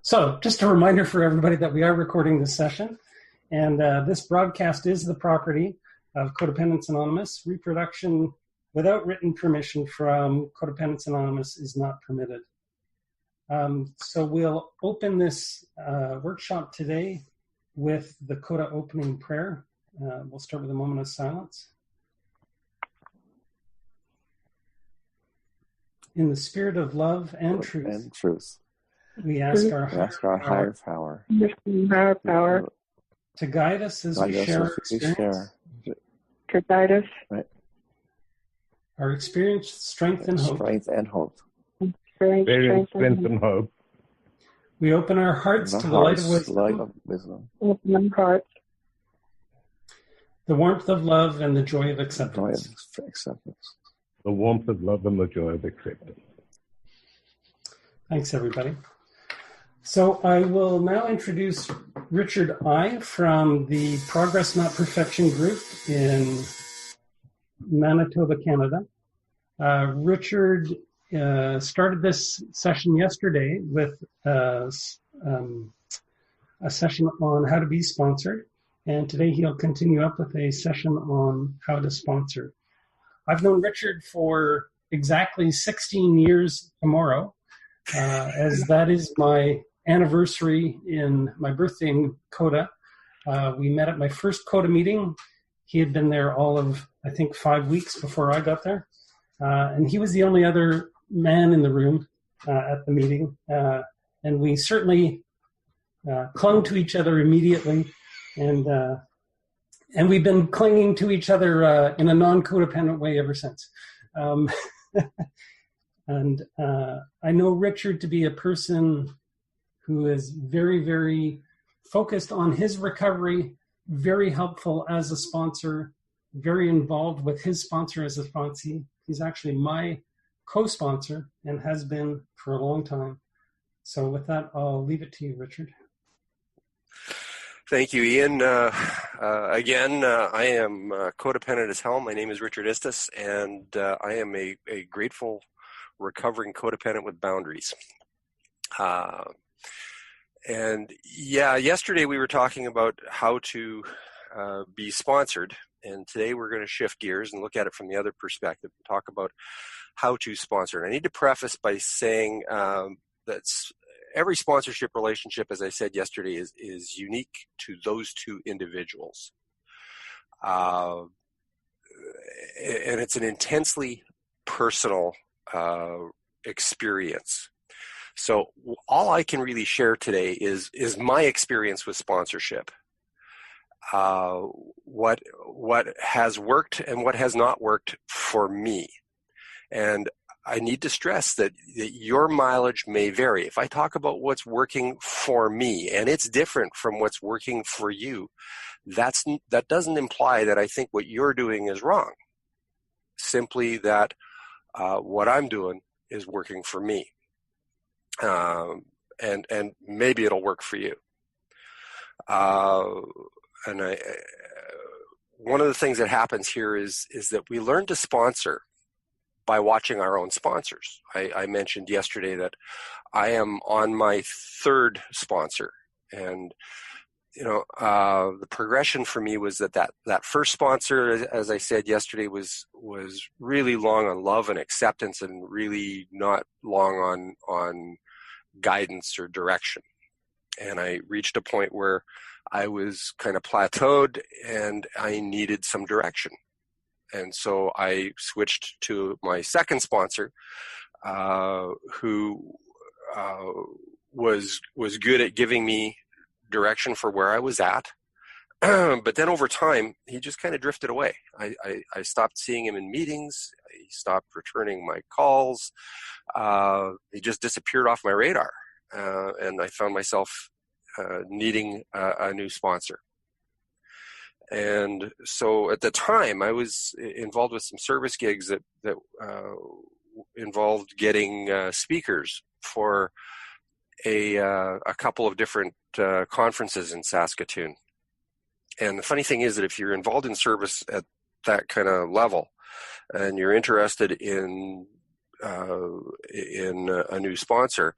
So just a reminder for everybody that we are recording this session, and this broadcast is the property of Codependents Anonymous. Reproduction without written permission from Codependents Anonymous is not permitted. So we'll open this workshop today with the CoDA opening prayer. We'll start with a moment of silence. In the spirit of love and truth. We ask our higher power to guide us as we share our experience. To guide us. Right. Our experience, strength, and hope. Strength and hope. We open our hearts to the light of wisdom. Open hearts. The warmth of love and the joy of acceptance. The warmth of love and the joy of acceptance. Thanks, everybody. So I will now introduce Ritchard I from the Progress Not Perfection group in Manitoba, Canada. Ritchard started this session yesterday with a session on how to be sponsored, and today he'll continue up with a session on how to sponsor. I've known Ritchard for exactly 16 years tomorrow, as that is my anniversary in my birthday in CoDA. We met at my first CoDA meeting. He had been there all of, I think, 5 weeks before I got there. And he was the only other man in the room at the meeting. And we certainly clung to each other immediately. And we've been clinging to each other in a non-codependent way ever since. And I know Ritchard to be a person who is very, very focused on his recovery, very helpful as a sponsor, very involved with his sponsor as a sponsee. He's actually my co-sponsor and has been for a long time. So with that, I'll leave it to you, Ritchard. Thank you, Ian. Again, I am codependent as hell. My name is Ritchard Istis, and I am a grateful, recovering codependent with boundaries. And yeah, yesterday we were talking about how to be sponsored, and today we're going to shift gears and look at it from the other perspective and talk about how to sponsor. And I need to preface by saying that every sponsorship relationship, as I said yesterday, is unique to those two individuals. And it's an intensely personal experience. So all I can really share today is my experience with sponsorship. What has worked and what has not worked for me. And I need to stress that your mileage may vary. If I talk about what's working for me and it's different from what's working for you, that doesn't imply that I think what you're doing is wrong. Simply that what I'm doing is working for me. And maybe it'll work for you. And one of the things that happens here is that we learn to sponsor by watching our own sponsors. I mentioned yesterday that I am on my third sponsor, and the progression for me was that first sponsor, as I said yesterday, was really long on love and acceptance, and really not long on guidance or direction. And I reached a point where I was kind of plateaued and I needed some direction. And so I switched to my second sponsor, who was good at giving me direction for where I was at. But then over time, he just kind of drifted away. I stopped seeing him in meetings. He stopped returning my calls. He just disappeared off my radar. And I found myself needing a new sponsor. And so at the time, I was involved with some service gigs that involved getting speakers for a couple of different conferences in Saskatoon. And the funny thing is that if you're involved in service at that kind of level, and you're interested in a new sponsor,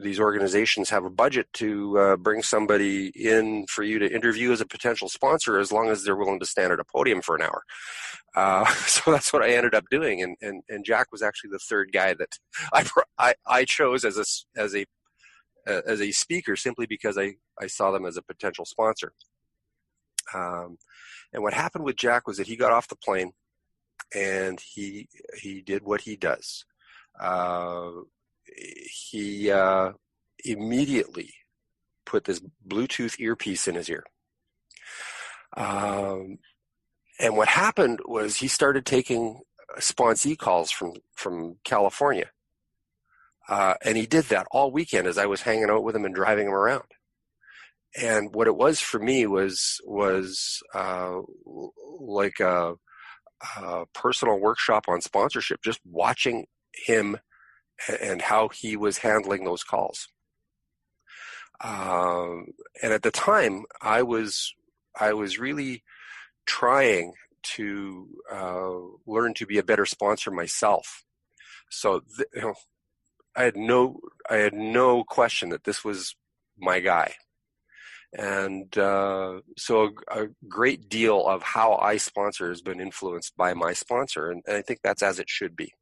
these organizations have a budget to bring somebody in for you to interview as a potential sponsor, as long as they're willing to stand at a podium for an hour. So that's what I ended up doing, and Jack was actually the third guy that I chose as a speaker, simply because I saw them as a potential sponsor. And what happened with Jack was that he got off the plane and he did what he does. He immediately put this Bluetooth earpiece in his ear. And what happened was he started taking Sponsee calls from California. And he did that all weekend as I was hanging out with him and driving him around. And what it was for me was like a personal workshop on sponsorship, just watching him and how he was handling those calls. And at the time, I was really trying to learn to be a better sponsor myself. So I had no question that this was my guy. And so a great deal of how I sponsor has been influenced by my sponsor, and I think that's as it should be.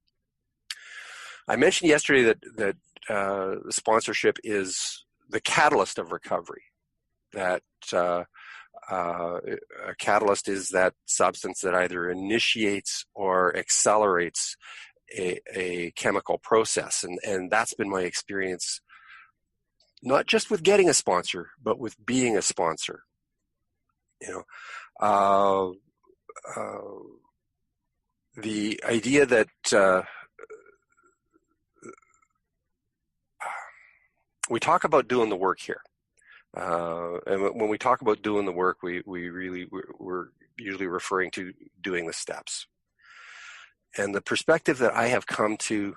I mentioned yesterday that sponsorship is the catalyst of recovery, that a catalyst is that substance that either initiates or accelerates a chemical process, and that's been my experience, not just with getting a sponsor, but with being a sponsor. The idea that we talk about doing the work here, and when we talk about doing the work, we're usually referring to doing the steps. And the perspective that I have come to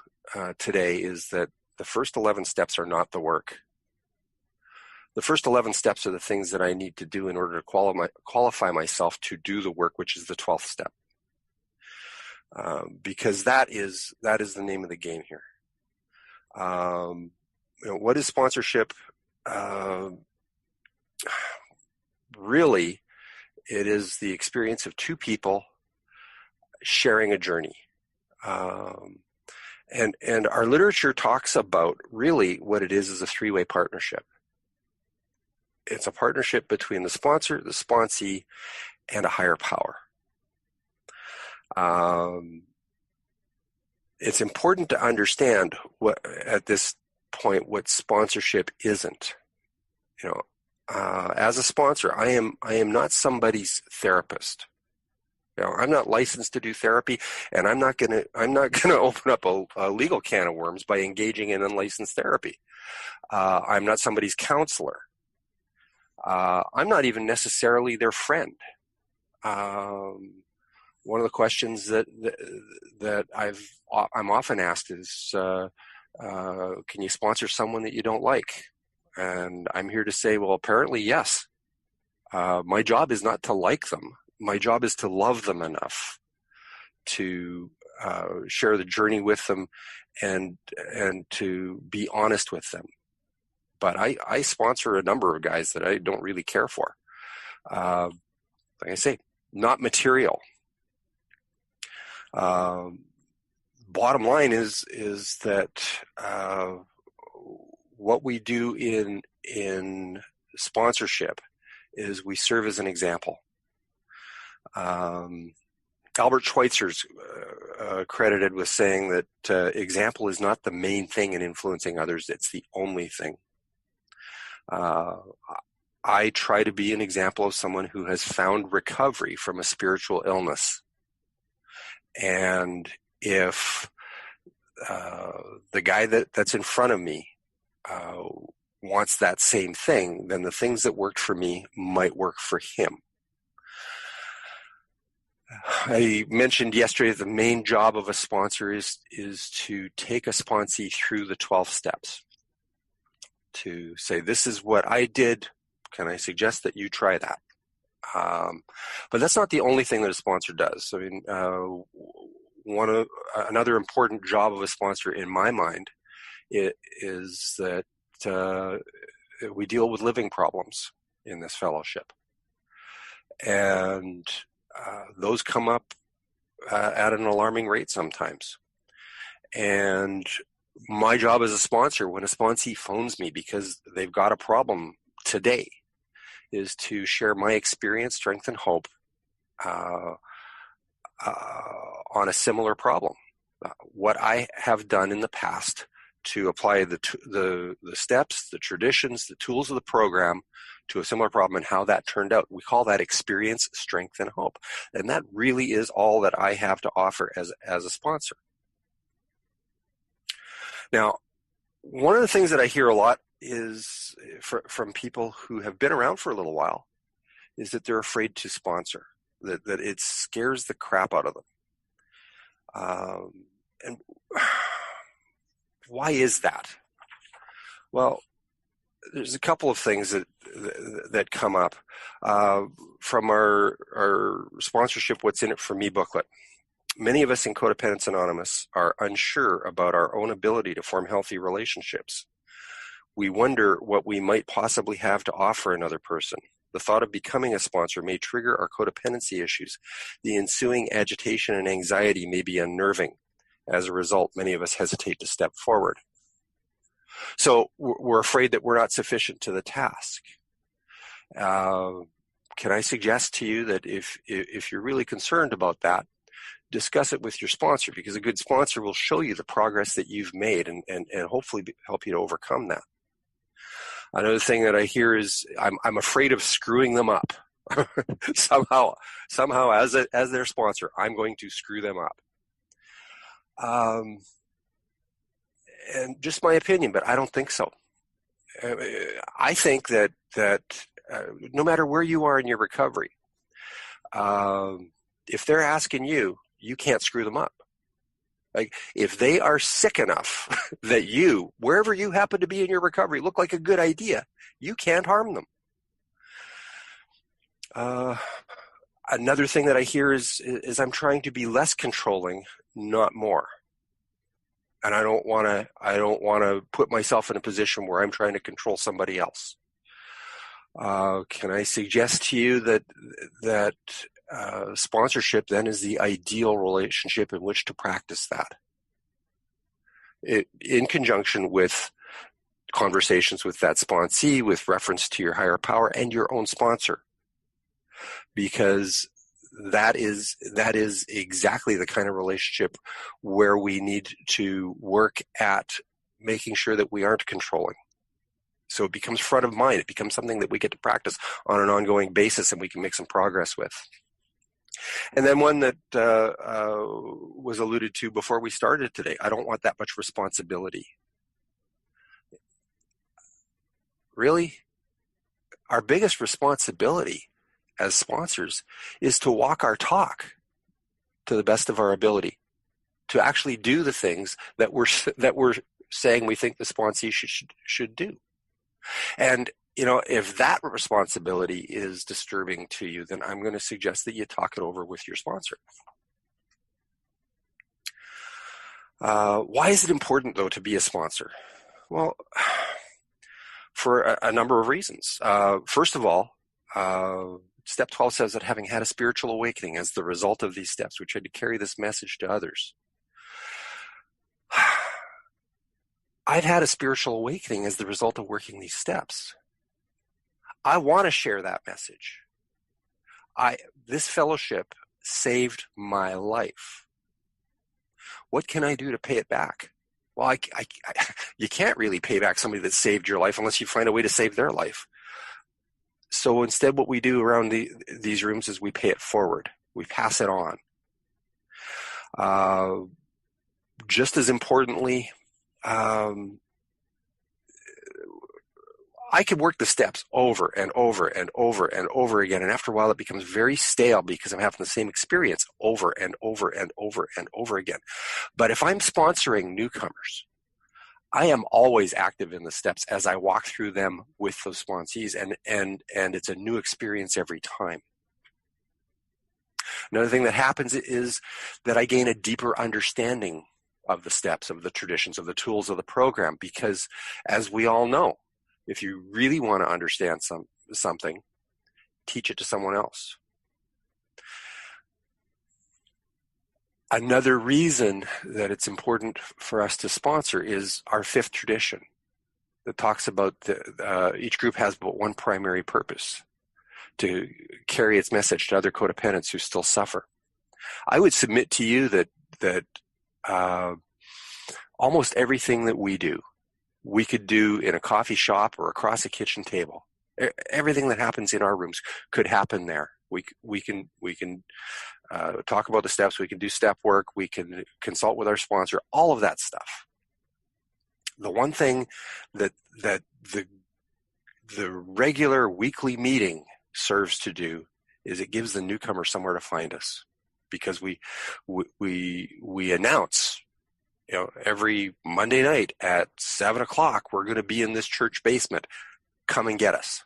today is that the first 11 steps are not the work. The first 11 steps are the things that I need to do in order to qualify myself to do the work, which is the 12th step. Because that is the name of the game here. What is sponsorship? Really, it is the experience of two people sharing a journey. And our literature talks about really what it is a three-way partnership. It's a partnership between the sponsor, the sponsee, and a higher power. It's important to understand at this point what sponsorship isn't. As a sponsor, I am not somebody's therapist. I'm not licensed to do therapy, and I'm not gonna open up a legal can of worms by engaging in unlicensed therapy. I'm not somebody's counselor. I'm not even necessarily their friend. One of the questions that I'm often asked is, can you sponsor someone that you don't like? And I'm here to say, well, apparently yes. My job is not to like them. My job is to love them enough to share the journey with them and to be honest with them. But I sponsor a number of guys that I don't really care for. Like I say, not material. Bottom line is that what we do in sponsorship is we serve as an example. Albert Schweitzer's credited with saying that example is not the main thing in influencing others, it's the only thing. I try to be an example of someone who has found recovery from a spiritual illness. And if the guy that's in front of me wants that same thing, then the things that worked for me might work for him. I mentioned yesterday that the main job of a sponsor is to take a sponsee through the 12 steps. To say, this is what I did. Can I suggest that you try that? But that's not the only thing that a sponsor does. I mean, another important job of a sponsor in my mind is that we deal with living problems in this fellowship. And those come up at an alarming rate sometimes. And my job as a sponsor, when a sponsee phones me because they've got a problem today, is to share my experience, strength, and hope on a similar problem. What I have done in the past to apply the steps, the traditions, the tools of the program to a similar problem and how that turned out. We call that experience, strength, and hope. And that really is all that I have to offer as a sponsor. Now, one of the things that I hear a lot is from people who have been around for a little while is that they're afraid to sponsor, that it scares the crap out of them. And why is that? Well, there's a couple of things that come up from our sponsorship What's in It for Me booklet. Many of us in Codependents Anonymous are unsure about our own ability to form healthy relationships. We wonder what we might possibly have to offer another person. The thought of becoming a sponsor may trigger our codependency issues. The ensuing agitation and anxiety may be unnerving. As a result, many of us hesitate to step forward. So we're afraid that we're not sufficient to the task. Can I suggest to you that if you're really concerned about that, discuss it with your sponsor, because a good sponsor will show you the progress that you've made and hopefully help you to overcome that. Another thing that I hear is I'm afraid of screwing them up. somehow as their sponsor, I'm going to screw them up. And just my opinion, but I don't think so. I think that no matter where you are in your recovery, if they're asking you, you can't screw them up. Like, if they are sick enough that you, wherever you happen to be in your recovery, look like a good idea, you can't harm them. Another thing that I hear is I'm trying to be less controlling, not more. And I don't want to put myself in a position where I'm trying to control somebody else. Can I suggest to you that sponsorship then is the ideal relationship in which to practice that, in conjunction with conversations with that sponsee, with reference to your higher power and your own sponsor, because that is exactly the kind of relationship where we need to work at making sure that we aren't controlling. So it becomes front of mind. It becomes something that we get to practice on an ongoing basis and we can make some progress with. And then one that was alluded to before we started today, I don't want that much responsibility. Really, our biggest responsibility as sponsors is to walk our talk to the best of our ability, to actually do the things that we're saying we think the sponsee should do. And if that responsibility is disturbing to you, then I'm going to suggest that you talk it over with your sponsor. Why is it important, though, to be a sponsor? Well, for a number of reasons. First of all, Step 12 says that having had a spiritual awakening as the result of these steps, we tried to carry this message to others. I've had a spiritual awakening as the result of working these steps. I want to share that message. This fellowship saved my life. What can I do to pay it back? Well, you can't really pay back somebody that saved your life unless you find a way to save their life. So instead, what we do around these rooms is we pay it forward. We pass it on. Just as importantly, I could work the steps over and over and over and over again. And after a while, it becomes very stale because I'm having the same experience over and over and over and over again. But if I'm sponsoring newcomers, I am always active in the steps as I walk through them with those sponsees, and it's a new experience every time. Another thing that happens is that I gain a deeper understanding of the steps, of the traditions, of the tools of the program, because as we all know, if you really want to understand something, teach it to someone else. Another reason that it's important for us to sponsor is our fifth tradition that talks about each group has but one primary purpose: to carry its message to other codependents who still suffer. I would submit to you that almost everything that we do, we could do in a coffee shop or across a kitchen table. Everything that happens in our rooms could happen there. We can talk about the steps. We can do step work. We can consult with our sponsor. All of that stuff. The one thing that the regular weekly meeting serves to do is it gives the newcomer somewhere to find us, because we announce, every Monday night at 7:00 we're going to be in this church basement. Come and get us.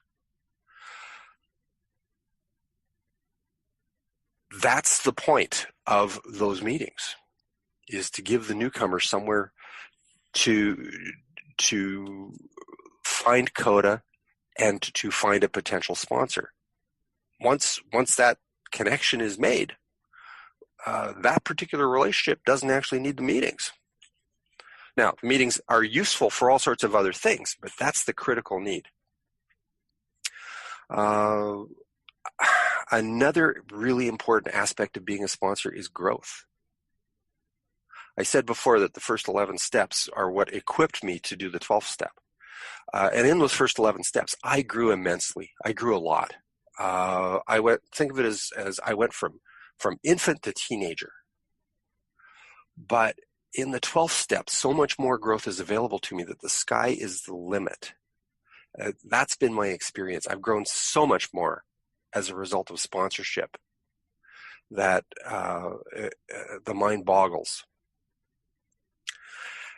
That's the point of those meetings, is to give the newcomer somewhere to find CoDA and to find a potential sponsor. Once that connection is made, that particular relationship doesn't actually need the meetings. Now, meetings are useful for all sorts of other things, but that's the critical need. Another really important aspect of being a sponsor is growth. I said before that the first 11 steps are what equipped me to do the 12th step. And in those first 11 steps, I grew immensely. I grew a lot. Think of it as I went from infant to teenager. But in the 12th step, so much more growth is available to me that the sky is the limit. That's been my experience. I've grown so much more as a result of sponsorship that the mind boggles.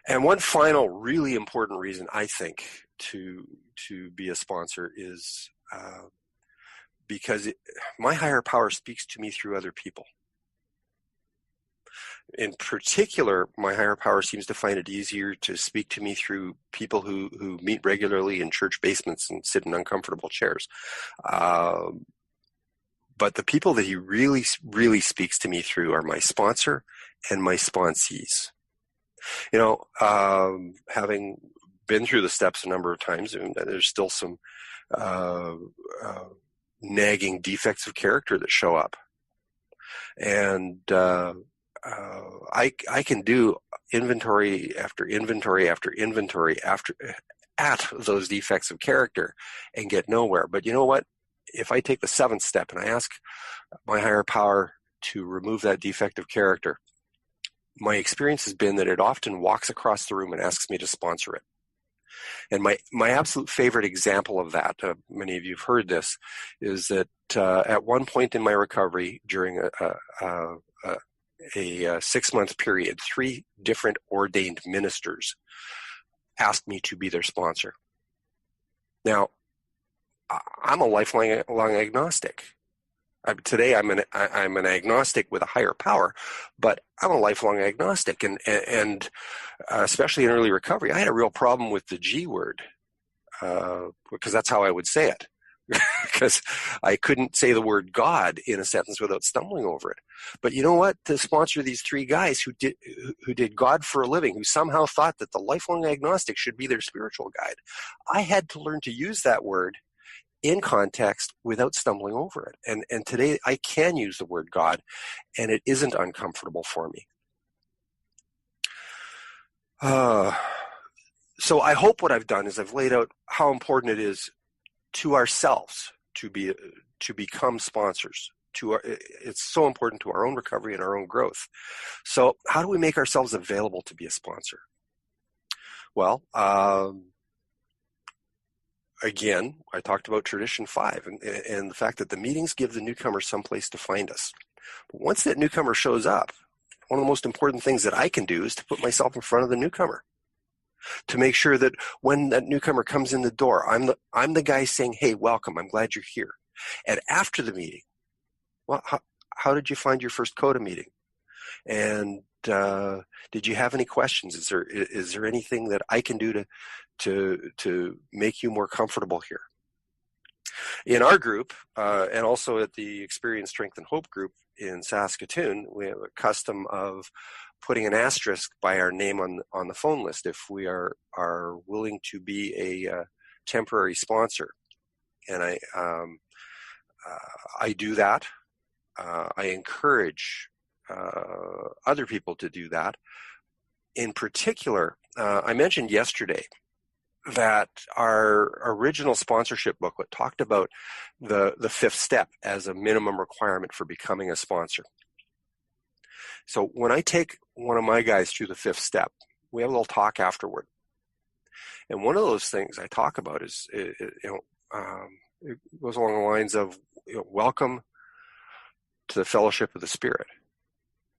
And one final really important reason, I think, to be a sponsor is because my higher power speaks to me through other people. In particular, my higher power seems to find it easier to speak to me through people who meet regularly in church basements and sit in uncomfortable chairs. But the people that he really, really speaks to me through are my sponsor and my sponsees. Having been through the steps a number of times, and there's still some nagging defects of character that show up. And I can do inventory after inventory after inventory at those defects of character and get nowhere. But you know what? If I take the 7th step and I ask my higher power to remove that defect of character, my experience has been that it often walks across the room and asks me to sponsor it. And my absolute favorite example of that, many of you have heard this, is that at one point in my recovery during a 6-month period, 3 different ordained ministers asked me to be their sponsor. Now, I'm a lifelong agnostic. Today, I'm an agnostic with a higher power, but I'm a lifelong agnostic, and especially in early recovery, I had a real problem with the G word because that's how I would say it. Because I couldn't say the word God in a sentence without stumbling over it. But you know what? To sponsor these 3 guys who did God for a living, who somehow thought that the lifelong agnostic should be their spiritual guide, I had to learn to use that word in context without stumbling over it. And today I can use the word God, and it isn't uncomfortable for me. So I hope what I've done is I've laid out how important it is to ourselves to become sponsors. It's so important to our own recovery and our own growth. So how do we make ourselves available to be a sponsor? Well, again, I talked about Tradition 5 and the fact that the meetings give the newcomer some place to find us. But once that newcomer shows up, one of the most important things that I can do is to put myself in front of the newcomer, to make sure that when that newcomer comes in the door, I'm the guy saying, "Hey, welcome, I'm glad you're here." And after the meeting, well, how did you find your first CoDA meeting? And did you have any questions? Is there anything that I can do to make you more comfortable here? In our group, and also at the Experience, Strength, and Hope group in Saskatoon, we have a custom of putting an asterisk by our name on the phone list if we are willing to be a temporary sponsor. And I do that. I encourage other people to do that. In particular, I mentioned yesterday that our original sponsorship booklet talked about the fifth step as a minimum requirement for becoming a sponsor. So when I take one of my guys through the fifth step, we have a little talk afterward. And one of those things I talk about is, it goes along the lines of, welcome to the fellowship of the Spirit.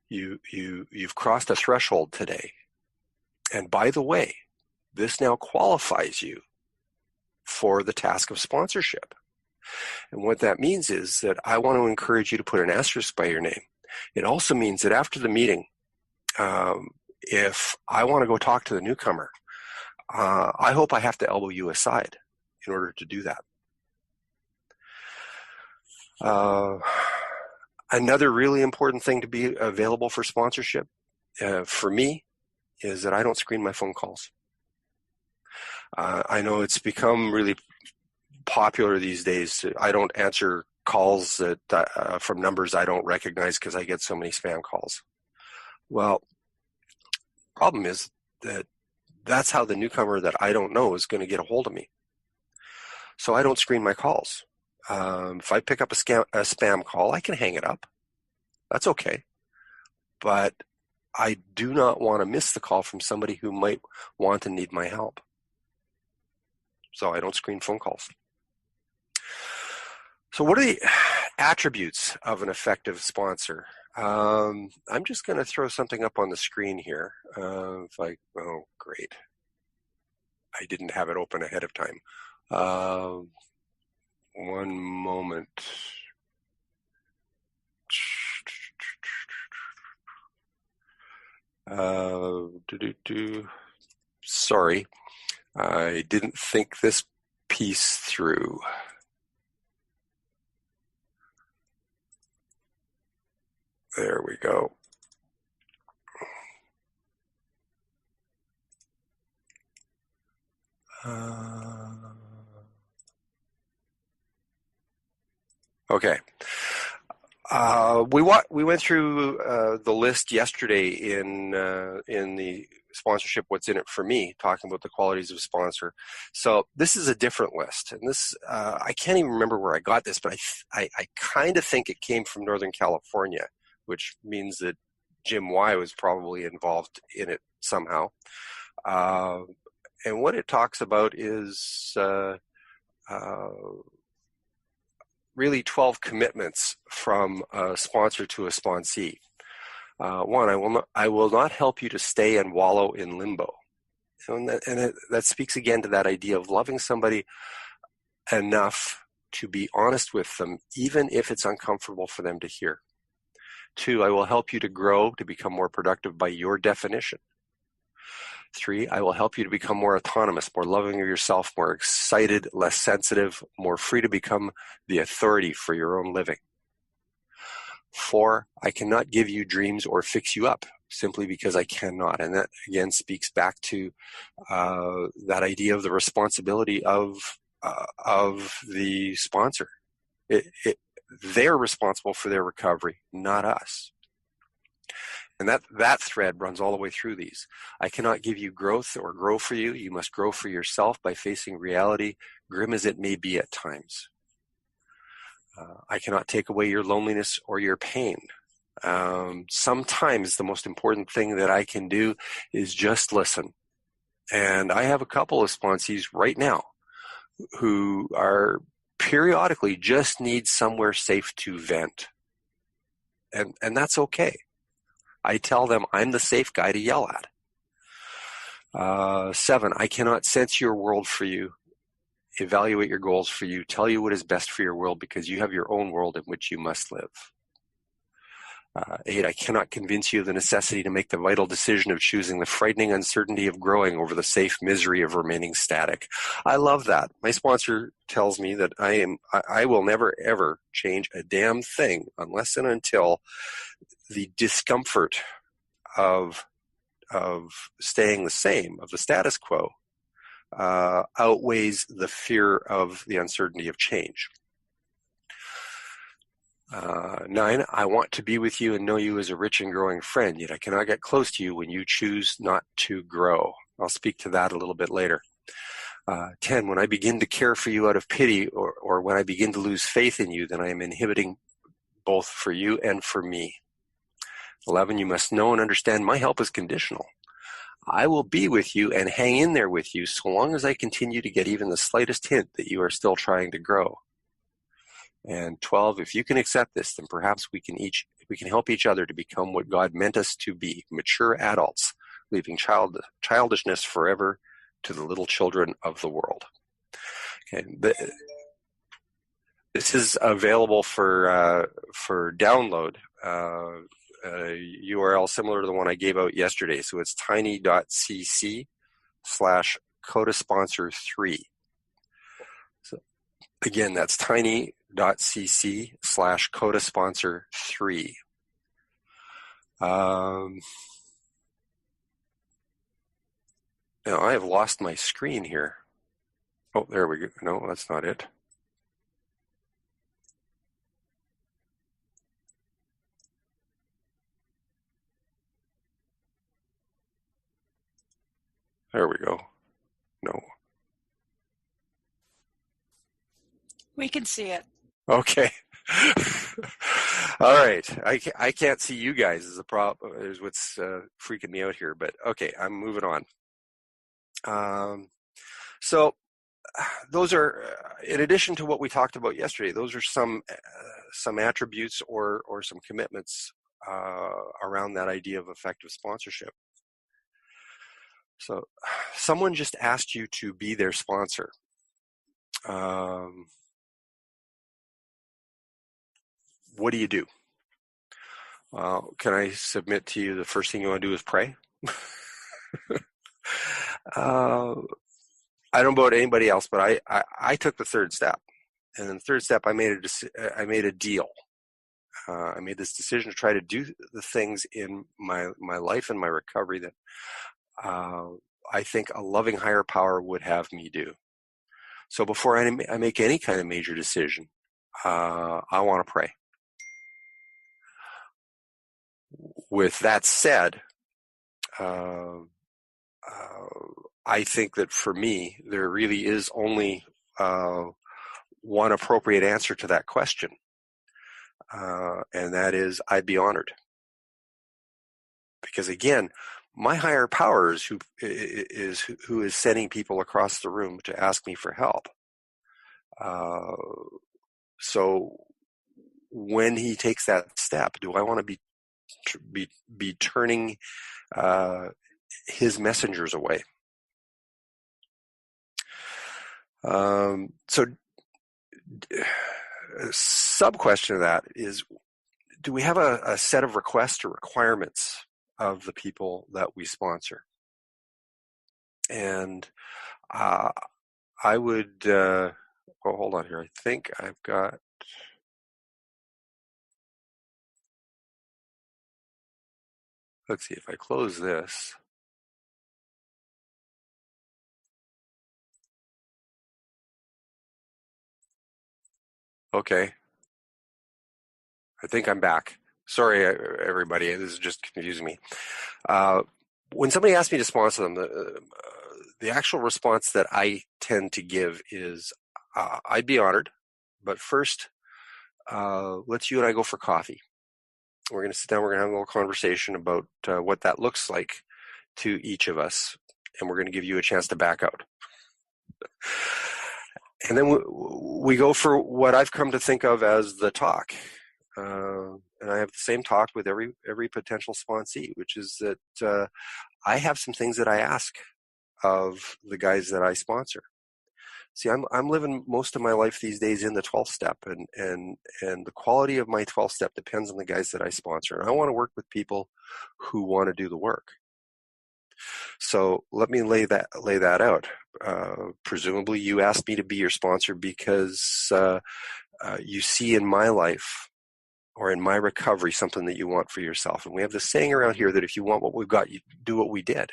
You've crossed a threshold today. And by the way, this now qualifies you for the task of sponsorship. And what that means is that I want to encourage you to put an asterisk by your name. It also means that after the meeting, if I want to go talk to the newcomer, I hope I have to elbow you aside in order to do that. Another really important thing to be available for sponsorship, for me, is that I don't screen my phone calls. I know it's become really popular these days. I don't answer calls that from numbers I don't recognize because I get so many spam calls. Well, problem is that that's how the newcomer that I don't know is going to get a hold of me. So I don't screen my calls. If I pick up a spam call, I can hang it up. That's okay. But I do not want to miss the call from somebody who might want and need my help. So I don't screen phone calls. So what are the attributes of an effective sponsor? I'm just going to throw something up on the screen here. Oh, great. I didn't have it open ahead of time. One moment. Sorry, I didn't think this piece through. There we go. Okay. We went through the list yesterday in the sponsorship, What's in it for me, talking about the qualities of a sponsor. So this is a different list, and this I can't even remember where I got this, but I kind of think it came from Northern California, which means that Jim Y was probably involved in it somehow. And what it talks about is really 12 commitments from a sponsor to a sponsee. One, I will not help you to stay and wallow in limbo. And that speaks again to that idea of loving somebody enough to be honest with them, even if it's uncomfortable for them to hear. 2, I will help you to grow, to become more productive by your definition. 3, I will help you to become more autonomous, more loving of yourself, more excited, less sensitive, more free to become the authority for your own living. 4, I cannot give you dreams or fix you up simply because I cannot. And that again speaks back to that idea of the responsibility of the sponsor. They're responsible for their recovery, not us. And that thread runs all the way through these. I cannot give you growth or grow for you. You must grow for yourself by facing reality, grim as it may be at times. I cannot take away your loneliness or your pain. Sometimes the most important thing that I can do is just listen. And I have a couple of sponsees right now who are periodically just need somewhere safe to vent. And that's okay. I tell them I'm the safe guy to yell at. 7, I cannot sense your world for you, evaluate your goals for you, tell you what is best for your world because you have your own world in which you must live. 8, I cannot convince you of the necessity to make the vital decision of choosing the frightening uncertainty of growing over the safe misery of remaining static. I love that. My sponsor tells me that I will never ever change a damn thing unless and until the discomfort of staying the same, of the status quo, outweighs the fear of the uncertainty of change. 9, I want to be with you and know you as a rich and growing friend, yet I cannot get close to you when you choose not to grow. I'll speak to that a little bit later. 10, when I begin to care for you out of pity or when I begin to lose faith in you, then I am inhibiting both for you and for me. 11, you must know and understand my help is conditional. I will be with you and hang in there with you so long as I continue to get even the slightest hint that you are still trying to grow. And 12, if you can accept this, then perhaps we can help each other to become what God meant us to be, mature adults, leaving childishness forever to the little children of the world. Okay, this is available for download. URL similar to the one I gave out yesterday. So it's tiny.cc/CoDA sponsor 3. So again, that's tiny.cc/CoDA sponsor 3. Now I have lost my screen here. Oh, there we go. No, that's not it. There we go. No. We can see it. Okay. All right. I can't see you guys is the problem. Is what's freaking me out here. But okay, I'm moving on. So those are, in addition to what we talked about yesterday, those are some attributes or some commitments around that idea of effective sponsorship. So someone just asked you to be their sponsor. What do you do? Can I submit to you the first thing you want to do is pray? I don't know about anybody else, but I took the third step. And in the third step, I made a deal. I made this decision to try to do the things in my life and my recovery that I think a loving higher power would have me do. So before I make any kind of major decision, I want to pray. With that said, I think that for me, there really is only one appropriate answer to that question, and that is, I'd be honored. Because again, my higher power is who is sending people across the room to ask me for help. So when he takes that step, do I want to be turning his messengers away? So a sub-question of that is, do we have a set of requests or requirements of the people that we sponsor? And I would, well, hold on here. I think I've got, let's see if I close this. Okay. I think I'm back. Sorry, everybody. This is just confusing me. When somebody asks me to sponsor them, the actual response that I tend to give is, I'd be honored, but first, let's you and I go for coffee. We're going to sit down. We're going to have a little conversation about what that looks like to each of us, and we're going to give you a chance to back out. And then we go for what I've come to think of as the talk. And I have the same talk with every potential sponsee, which is that I have some things that I ask of the guys that I sponsor. See, I'm living most of my life these days in the 12th step, and the quality of my 12th step depends on the guys that I sponsor. And I want to work with people who want to do the work. So let me lay that out. Presumably, you asked me to be your sponsor because you see in my life or in my recovery something that you want for yourself. And we have this saying around here that if you want what we've got, you do what we did.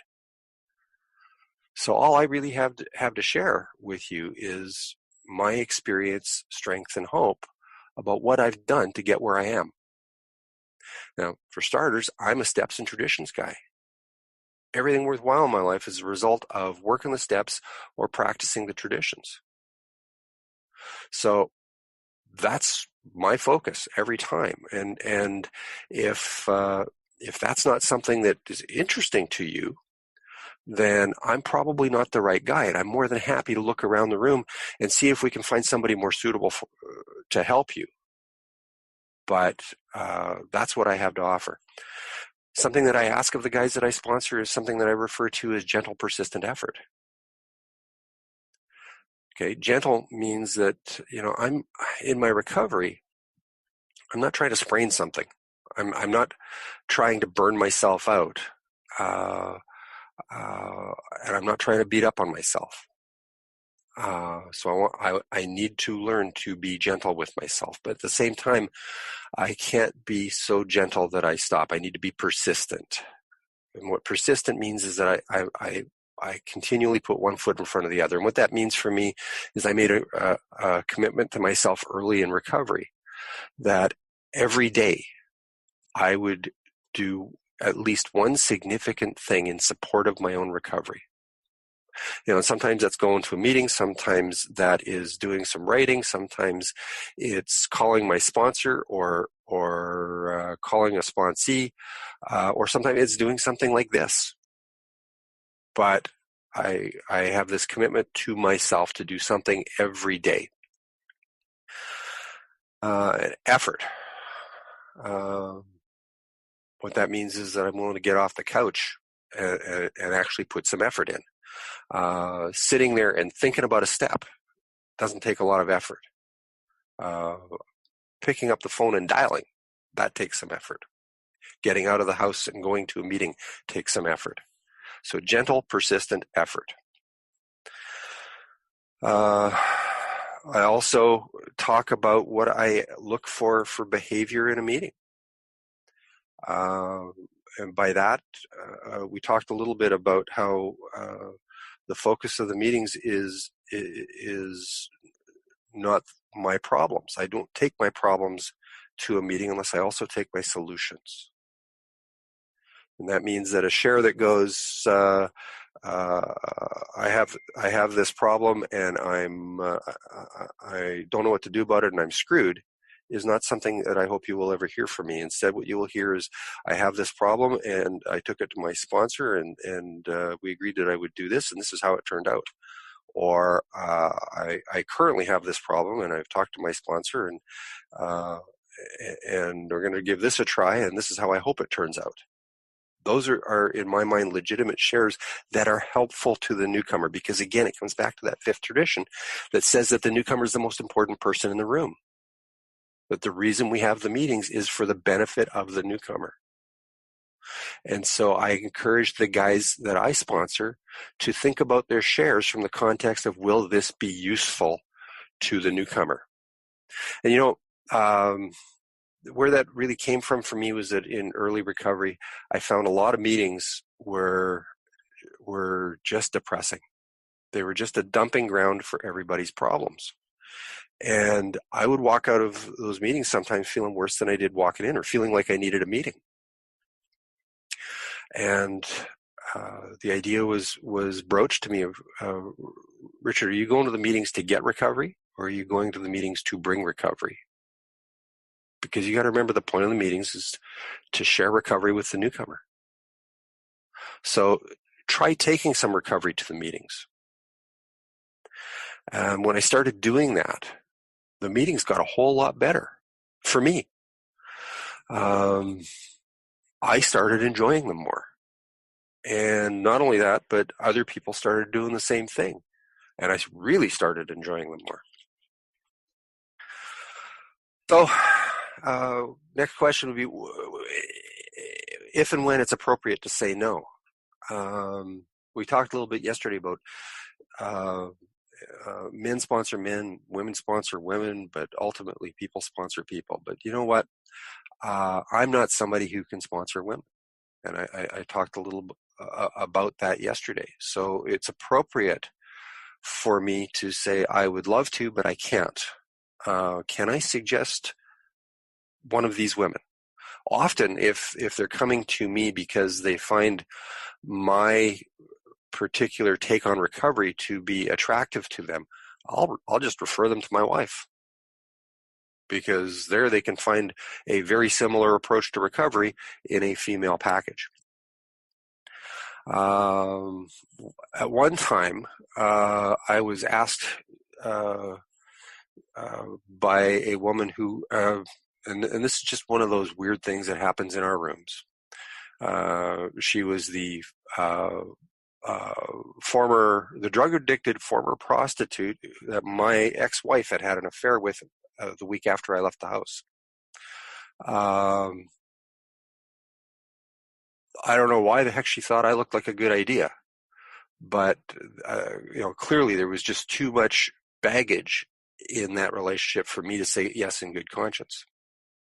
So all I really have to share with you is my experience, strength, and hope about what I've done to get where I am. Now, for starters, I'm a steps and traditions guy. Everything worthwhile in my life is a result of working the steps or practicing the traditions. So that's my focus every time. And if that's not something that is interesting to you, then I'm probably not the right guy. And I'm more than happy to look around the room and see if we can find somebody more suitable to help you. But that's what I have to offer. Something that I ask of the guys that I sponsor is something that I refer to as gentle, persistent effort. Okay, gentle means that, I'm in my recovery. I'm not trying to sprain something. I'm not trying to burn myself out. And I'm not trying to beat up on myself. So I need to learn to be gentle with myself. But at the same time, I can't be so gentle that I stop. I need to be persistent. And what persistent means is that I continually put one foot in front of the other. And what that means for me is I made a commitment to myself early in recovery that every day I would do at least one significant thing in support of my own recovery. Sometimes that's going to a meeting, sometimes that is doing some writing, sometimes it's calling my sponsor or calling a sponsee, or sometimes it's doing something like this. But I have this commitment to myself to do something every day. Effort. What that means is that I'm willing to get off the couch and actually put some effort in. Sitting there and thinking about a step doesn't take a lot of effort. Picking up the phone and dialing, that takes some effort. Getting out of the house and going to a meeting takes some effort. So gentle, persistent effort. I also talk about what I look for behavior in a meeting. And by that, we talked a little bit about how the focus of the meetings is not my problems. I don't take my problems to a meeting unless I also take my solutions. And that means that a share that goes, I have this problem and I don't know what to do about it and I'm screwed, is not something that I hope you will ever hear from me. Instead, what you will hear is, I have this problem and I took it to my sponsor and we agreed that I would do this and this is how it turned out. Or I currently have this problem and I've talked to my sponsor and we're going to give this a try and this is how I hope it turns out. Those are, in my mind, legitimate shares that are helpful to the newcomer because, again, it comes back to that fifth tradition that says that the newcomer is the most important person in the room. That the reason we have the meetings is for the benefit of the newcomer. And so I encourage the guys that I sponsor to think about their shares from the context of, will this be useful to the newcomer? And where that really came from for me was that in early recovery, I found a lot of meetings were just depressing. They were just a dumping ground for everybody's problems. And I would walk out of those meetings sometimes feeling worse than I did walking in or feeling like I needed a meeting. And the idea was broached to me of, Ritchard, are you going to the meetings to get recovery or are you going to the meetings to bring recovery? Because you got to remember the point of the meetings is to share recovery with the newcomer. So try taking some recovery to the meetings. When I started doing that, the meetings got a whole lot better for me. I started enjoying them more. And not only that, but other people started doing the same thing. And I really started enjoying them more. So, next question would be, if and when it's appropriate to say no. We talked a little bit yesterday about men sponsor men, women sponsor women, but ultimately people sponsor people. But you know what? I'm not somebody who can sponsor women. And I talked a little about that yesterday. So it's appropriate for me to say I would love to, but I can't. Can I suggest one of these women? Often, if they're coming to me because they find my particular take on recovery to be attractive to them, I'll just refer them to my wife, because there they can find a very similar approach to recovery in a female package. At one time, I was asked by a woman who, and this is just one of those weird things that happens in our rooms. She was the drug-addicted former prostitute that my ex-wife had an affair with the week after I left the house. I don't know why the heck she thought I looked like a good idea, but clearly there was just too much baggage in that relationship for me to say yes in good conscience.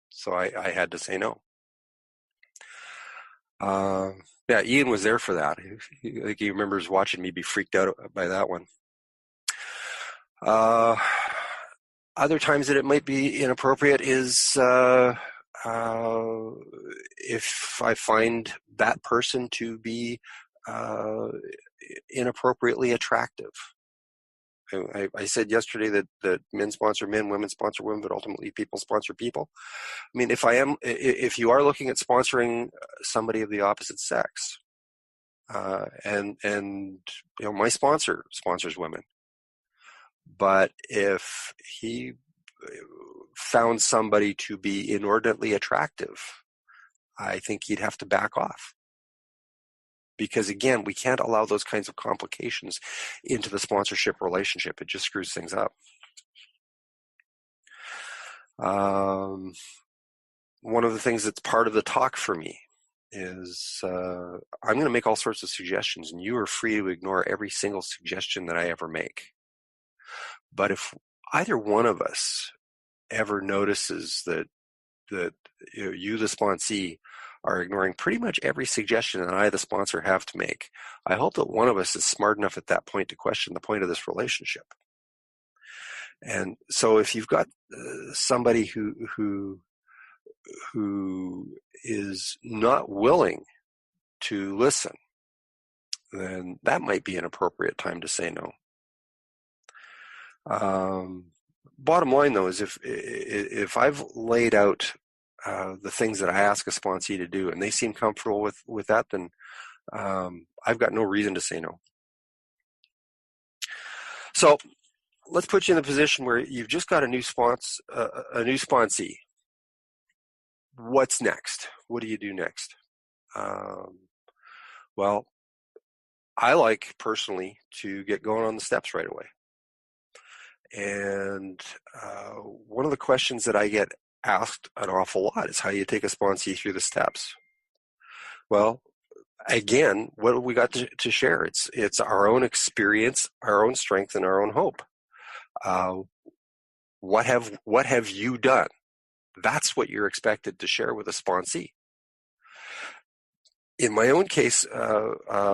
So I had to say no. Yeah, Ian was there for that. I think he remembers watching me be freaked out by that one. Other times that it might be inappropriate is if I find that person to be inappropriately attractive. I said yesterday that men sponsor men, women sponsor women, but ultimately people sponsor people. I mean, if you are looking at sponsoring somebody of the opposite sex, and my sponsor sponsors women, but if he found somebody to be inordinately attractive, I think he'd have to back off. Because again, we can't allow those kinds of complications into the sponsorship relationship. It just screws things up. One of the things that's part of the talk for me is I'm going to make all sorts of suggestions, and you are free to ignore every single suggestion that I ever make. But if either one of us ever notices that you, the sponsee, are ignoring pretty much every suggestion that I, the sponsor, have to make, I hope that one of us is smart enough at that point to question the point of this relationship. And so if you've got somebody who is not willing to listen, then that might be an appropriate time to say no. Bottom line, though, is if I've laid out the things that I ask a sponsee to do, and they seem comfortable with that, then I've got no reason to say no. So let's put you in a position where you've just got a new sponsee. What's next? What do you do next? Well, I like personally to get going on the steps right away. And one of the questions that I get asked an awful lot is how you take a sponsee through the steps. Well, again, what have we got to share? It's our own experience, our own strength, and our own hope. What have you done? That's what you're expected to share with a sponsee. In my own case, in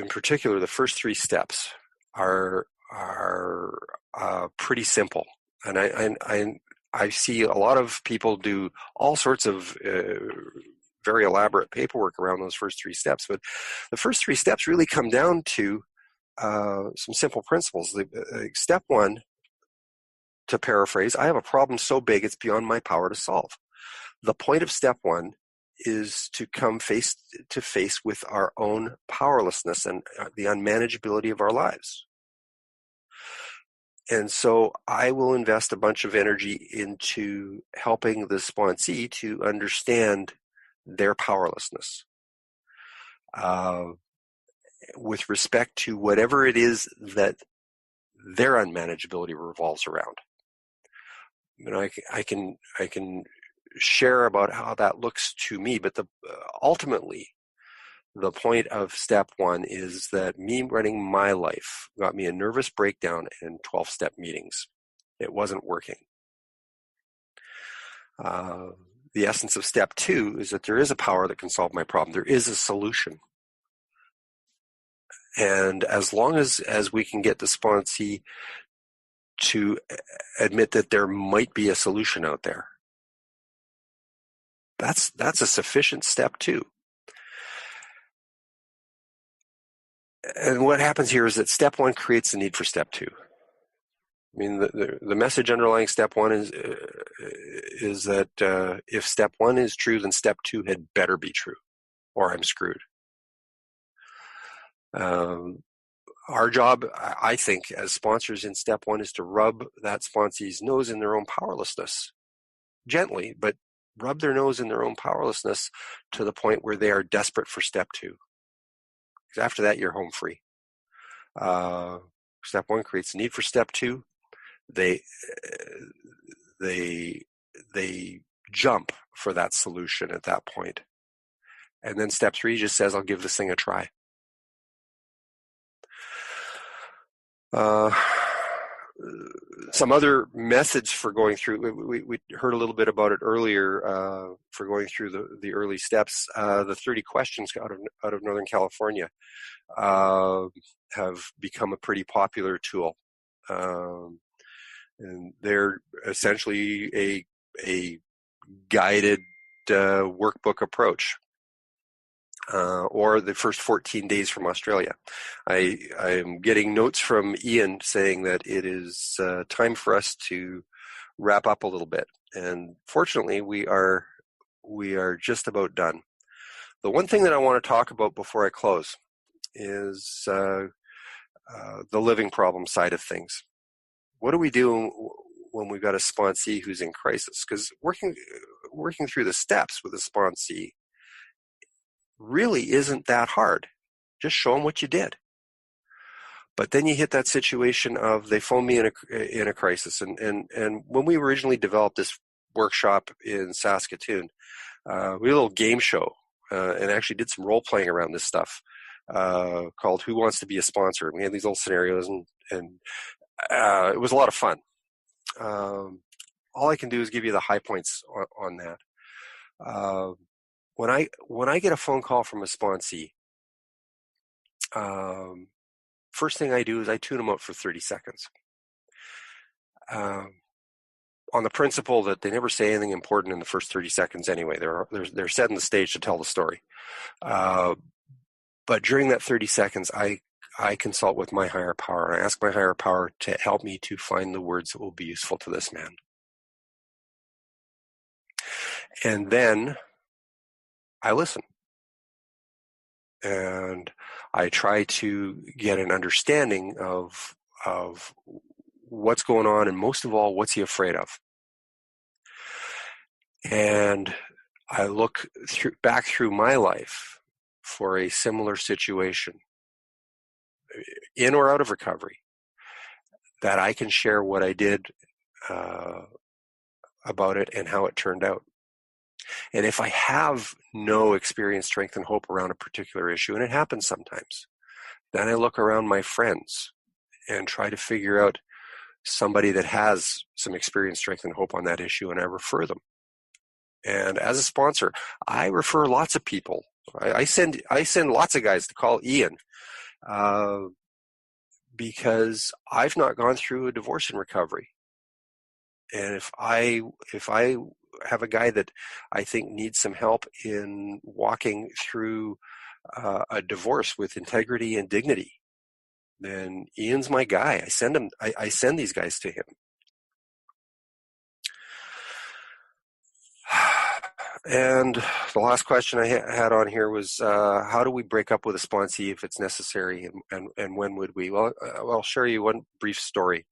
particular, the first three steps are pretty simple, and I see a lot of people do all sorts of very elaborate paperwork around those first three steps. But the first three steps really come down to some simple principles. Step one, to paraphrase, I have a problem so big it's beyond my power to solve. The point of step one is to come face to face with our own powerlessness and the unmanageability of our lives. And so I will invest a bunch of energy into helping the sponsee to understand their powerlessness. with respect to whatever it is that their unmanageability revolves around. I can share about how that looks to me, but ultimately, the point of step one is that me running my life got me a nervous breakdown in 12-step meetings. It wasn't working. The essence of step two is that there is a power that can solve my problem. There is a solution. And as long as we can get the sponsee to admit that there might be a solution out there, that's a sufficient step two. And what happens here is that step one creates the need for step two. I mean, the message underlying step one is that if step one is true, then step two had better be true, or I'm screwed. Our job, I think, as sponsors in step one is to rub that sponsee's nose in their own powerlessness. Gently, but rub their nose in their own powerlessness to the point where they are desperate for step two. Because after that, you're home free. Step one creates the need for step two. They jump for that solution at that point. And then step three just says, I'll give this thing a try. Some other methods for going through, we heard a little bit about it earlier, for going through the early steps. The 30 questions out of Northern California have become a pretty popular tool. And they're essentially a guided workbook approach. Or the first 14 days from Australia. I'm getting notes from Ian saying that it is time for us to wrap up a little bit. And fortunately, we are just about done. The one thing that I want to talk about before I close is the living problem side of things. What do we do when we've got a sponsee who's in crisis? Because working through the steps with a sponsee really isn't that hard. Just show them what you did. But then you hit that situation of they phone me in a crisis. And when we originally developed this workshop in Saskatoon, we had a little game show and actually did some role playing around this stuff called Who Wants to Be a Sponsor? And we had these little scenarios and it was a lot of fun. All I can do is give you the high points on that. When I get a phone call from a sponsee, first thing I do is I tune them out for 30 seconds. On the principle that they never say anything important in the first 30 seconds anyway. They're setting the stage to tell the story. But during that 30 seconds, I consult with my higher power. I ask my higher power to help me to find the words that will be useful to this man. And then I listen. And I try to get an understanding of what's going on, and most of all, what's he afraid of? And I look back through my life for a similar situation, in or out of recovery, that I can share what I did about it and how it turned out. And if I have no experience, strength, and hope around a particular issue, and it happens sometimes, then I look around my friends and try to figure out somebody that has some experience, strength, and hope on that issue, and I refer them. And as a sponsor, I refer lots of people. I send lots of guys to call Ian because I've not gone through a divorce in recovery. And if I have a guy that I think needs some help in walking through a divorce with integrity and dignity, then Ian's my guy. I send these guys to him. And the last question I had on here was, how do we break up with a sponsee if it's necessary, and when would we? Well, I'll share you one brief story.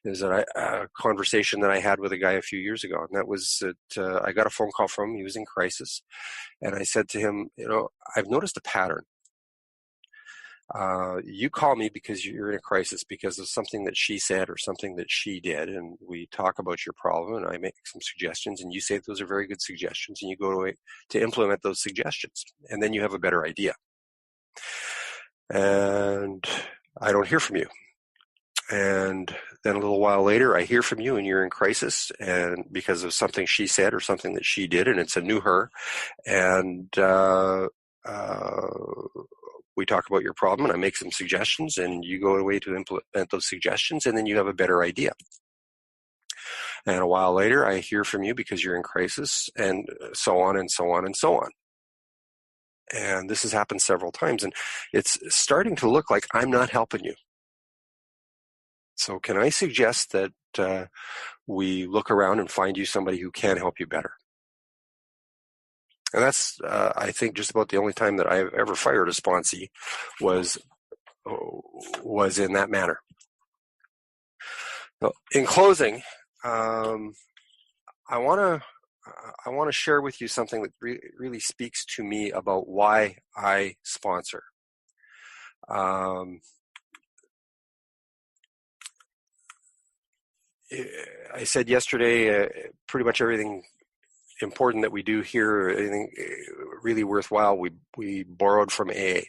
Is that a conversation that I had with a guy a few years ago, and that was that I got a phone call from him. He was in crisis, and I said to him, I've noticed a pattern. You call me because you're in a crisis because of something that she said or something that she did, and we talk about your problem, and I make some suggestions, and you say those are very good suggestions, and you go away to implement those suggestions, and then you have a better idea. And I don't hear from you. And then a little while later, I hear from you, and you're in crisis, and because of something she said or something that she did, and it's a new her, and we talk about your problem, and I make some suggestions, and you go away to implement those suggestions, and then you have a better idea. And a while later, I hear from you because you're in crisis, and so on and so on and so on. And this has happened several times, and it's starting to look like I'm not helping you. So can I suggest that we look around and find you somebody who can help you better? And that's, I think, just about the only time that I've ever fired a sponsee was in that manner. So in closing, I want to share with you something that really speaks to me about why I sponsor. I said yesterday, pretty much everything important that we do here, anything really worthwhile, we borrowed from AA,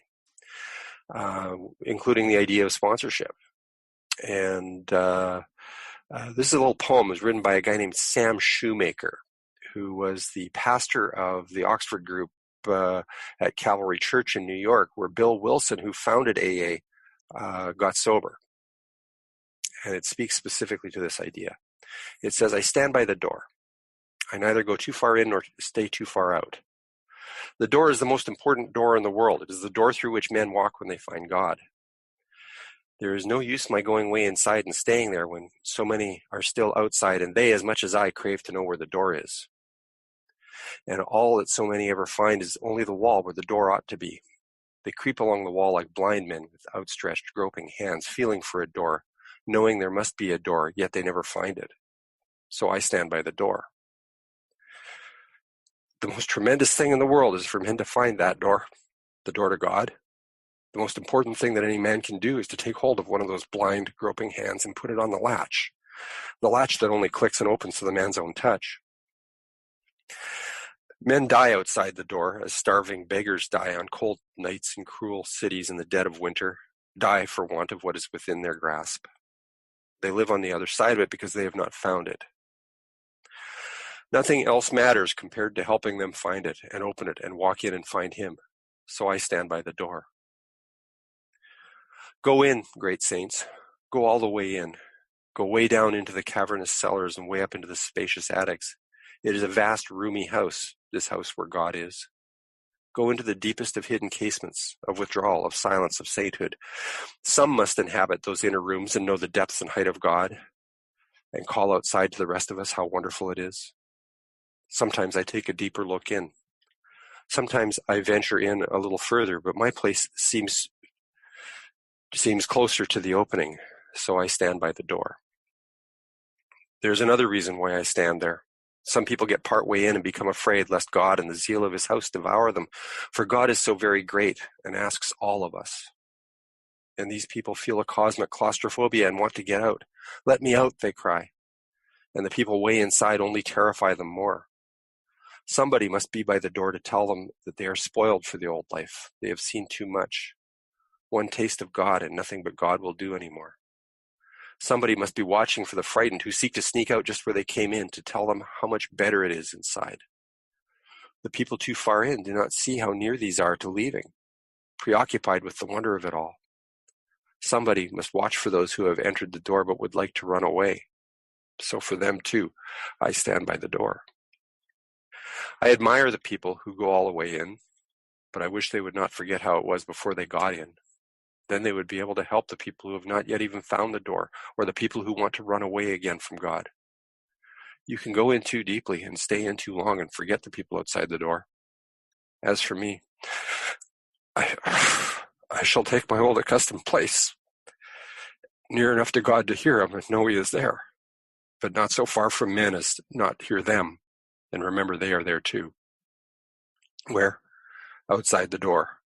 including the idea of sponsorship. And this is a little poem. It was written by a guy named Sam Shoemaker, who was the pastor of the Oxford group at Calvary Church in New York, where Bill Wilson, who founded AA, got sober. And it speaks specifically to this idea. It says, I stand by the door. I neither go too far in nor stay too far out. The door is the most important door in the world. It is the door through which men walk when they find God. There is no use my going way inside and staying there when so many are still outside, and they, as much as I, crave to know where the door is. And all that so many ever find is only the wall where the door ought to be. They creep along the wall like blind men with outstretched, groping hands, feeling for a door, knowing there must be a door, yet they never find it. So I stand by the door. The most tremendous thing in the world is for men to find that door, the door to God. The most important thing that any man can do is to take hold of one of those blind, groping hands and put it on the latch that only clicks and opens to the man's own touch. Men die outside the door as starving beggars die on cold nights in cruel cities in the dead of winter, die for want of what is within their grasp. They live on the other side of it because they have not found it. Nothing else matters compared to helping them find it and open it and walk in and find Him. So I stand by the door. Go in, great saints. Go all the way in. Go way down into the cavernous cellars and way up into the spacious attics. It is a vast, roomy house, this house where God is. Go into the deepest of hidden casements, of withdrawal, of silence, of sainthood. Some must inhabit those inner rooms and know the depth and height of God and call outside to the rest of us how wonderful it is. Sometimes I take a deeper look in. Sometimes I venture in a little further, but my place seems closer to the opening, so I stand by the door. There's another reason why I stand there. Some people get part way in and become afraid lest God and the zeal of His house devour them, for God is so very great and asks all of us. And these people feel a cosmic claustrophobia and want to get out. Let me out, they cry. And the people way inside only terrify them more. Somebody must be by the door to tell them that they are spoiled for the old life. They have seen too much. One taste of God and nothing but God will do anymore. Somebody must be watching for the frightened who seek to sneak out just where they came in to tell them how much better it is inside. The people too far in do not see how near these are to leaving, preoccupied with the wonder of it all. Somebody must watch for those who have entered the door but would like to run away. So for them too, I stand by the door. I admire the people who go all the way in, but I wish they would not forget how it was before they got in. Then they would be able to help the people who have not yet even found the door, or the people who want to run away again from God. You can go in too deeply and stay in too long and forget the people outside the door. As for me, I shall take my old accustomed place, near enough to God to hear Him and know He is there, but not so far from men as to not hear them and remember they are there too. Where? Outside the door.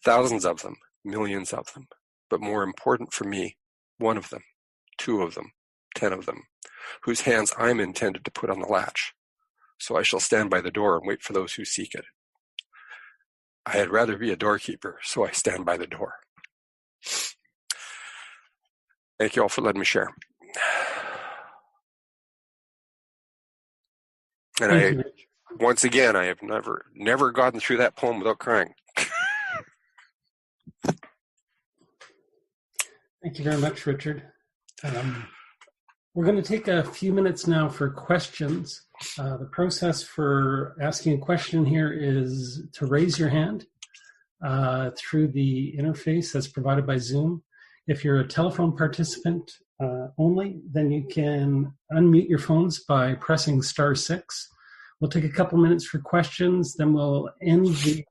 Thousands of them, millions of them. But more important for me, one of them, two of them, 10 of them, whose hands I'm intended to put on the latch. So I shall stand by the door and wait for those who seek it. I had rather be a doorkeeper, so I stand by the door. Thank you all for letting me share. And once again, I have never gotten through that poem without crying. Thank you very much, Richard. We're going to take a few minutes now for questions. The process for asking a question here is to raise your hand through the interface that's provided by Zoom. If you're a telephone participant only, then you can unmute your phones by pressing *6. We'll take a couple minutes for questions, then we'll end the